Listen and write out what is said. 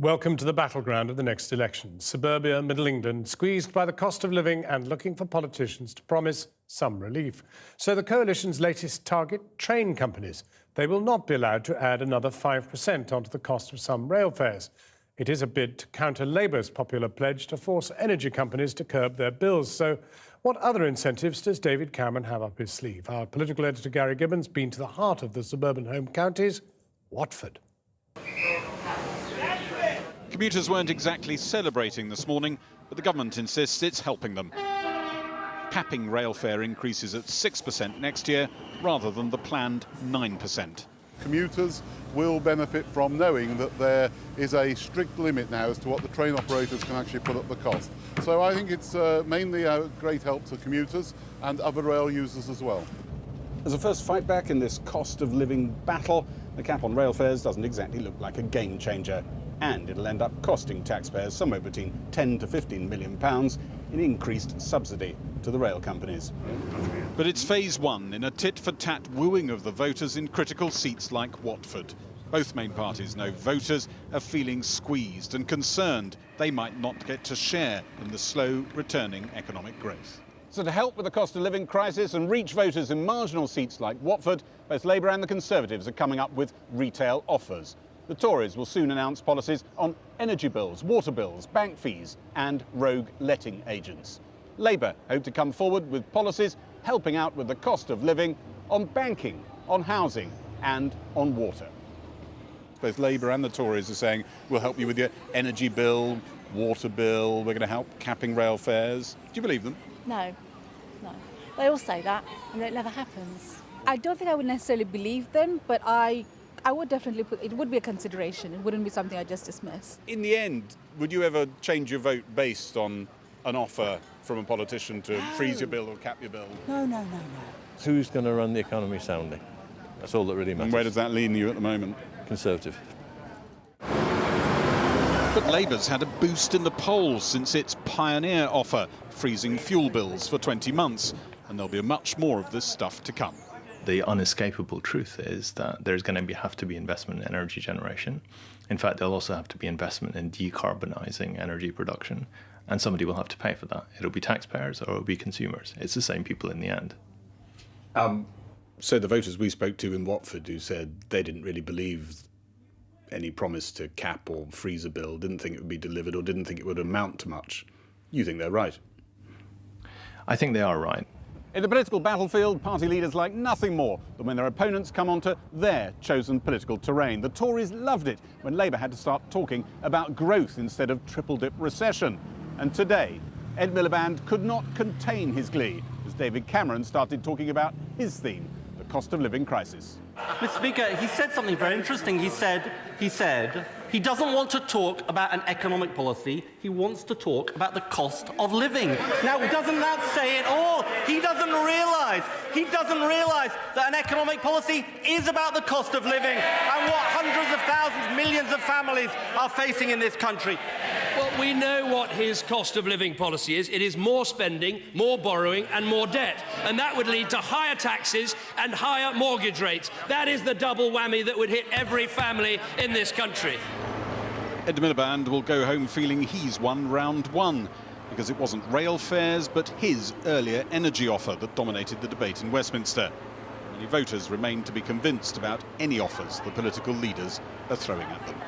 Welcome to the battleground of the next election. Suburbia, Middle England, squeezed by the cost of living and looking for politicians to promise some relief. So the coalition's latest target, train companies. They will not be allowed to add another 5% onto the cost of some rail fares. It is a bid to counter Labour's popular pledge to force energy companies to curb their bills. So what other incentives does David Cameron have up his sleeve? Our political editor Gary Gibbons been to the heart of the suburban home counties, Watford. Commuters weren't exactly celebrating this morning, but the government insists it's helping them. Capping rail fare increases at 6% next year, rather than the planned 9%. Commuters will benefit from knowing that there is a strict limit now as to what the train operators can actually put up the cost. So I think it's mainly a great help to commuters and other rail users as well. As a first fight back in this cost of living battle, the cap on rail fares doesn't exactly look like a game changer. And it'll end up costing taxpayers somewhere between 10 to 15 million pounds in increased subsidy to the rail companies. But it's phase one in a tit-for-tat wooing of the voters in critical seats like Watford. Both main parties know voters are feeling squeezed and concerned they might not get to share in the slow returning economic growth. So to help with the cost of living crisis and reach voters in marginal seats like Watford, both Labour and the Conservatives are coming up with retail offers. The Tories will soon announce policies on energy bills, water bills, bank fees and rogue letting agents. Labour hope to come forward with policies helping out with the cost of living on banking, on housing and on water. Both Labour and the Tories are saying we'll help you with your energy bill, water bill, we're going to help capping rail fares. Do you believe them? No. They all say that and it never happens. I don't think I would necessarily believe them, but I would definitely it would be a consideration. It wouldn't be something I just dismiss. In the end, would you ever change your vote based on an offer from a politician to freeze your bill or cap your bill? No. Who's going to run the economy soundly? That's all that really matters. And where does that lean you at the moment? Conservative. But Labour's had a boost in the polls since its pioneer offer, freezing fuel bills for 20 months. And there'll be much more of this stuff to come. The unescapable truth is that there's going to have to be investment in energy generation. In fact, there'll also have to be investment in decarbonising energy production. And somebody will have to pay for that. It'll be taxpayers or it'll be consumers. It's the same people in the end. So the voters we spoke to in Watford who said they didn't really believe any promise to cap or freeze a bill, didn't think it would be delivered or didn't think it would amount to much. You think they're right? I think they are right. In the political battlefield, party leaders like nothing more than when their opponents come onto their chosen political terrain. The Tories loved it when Labour had to start talking about growth instead of triple-dip recession. And today, Ed Miliband could not contain his glee as David Cameron started talking about his theme, the cost of living crisis. Mr. Speaker, he said something very interesting. He said he doesn't want to talk about an economic policy. He wants to talk about the cost of living. Now, doesn't that say it all? He doesn't realise that an economic policy is about the cost of living and what hundreds of thousands, millions of families are facing in this country. Well, we know what his cost of living policy is. It is more spending, more borrowing and more debt. And that would lead to higher taxes and higher mortgage rates. That is the double whammy that would hit every family in this country. Ed Miliband will go home feeling he's won round one, because it wasn't rail fares but his earlier energy offer that dominated the debate in Westminster. Many voters remain to be convinced about any offers the political leaders are throwing at them.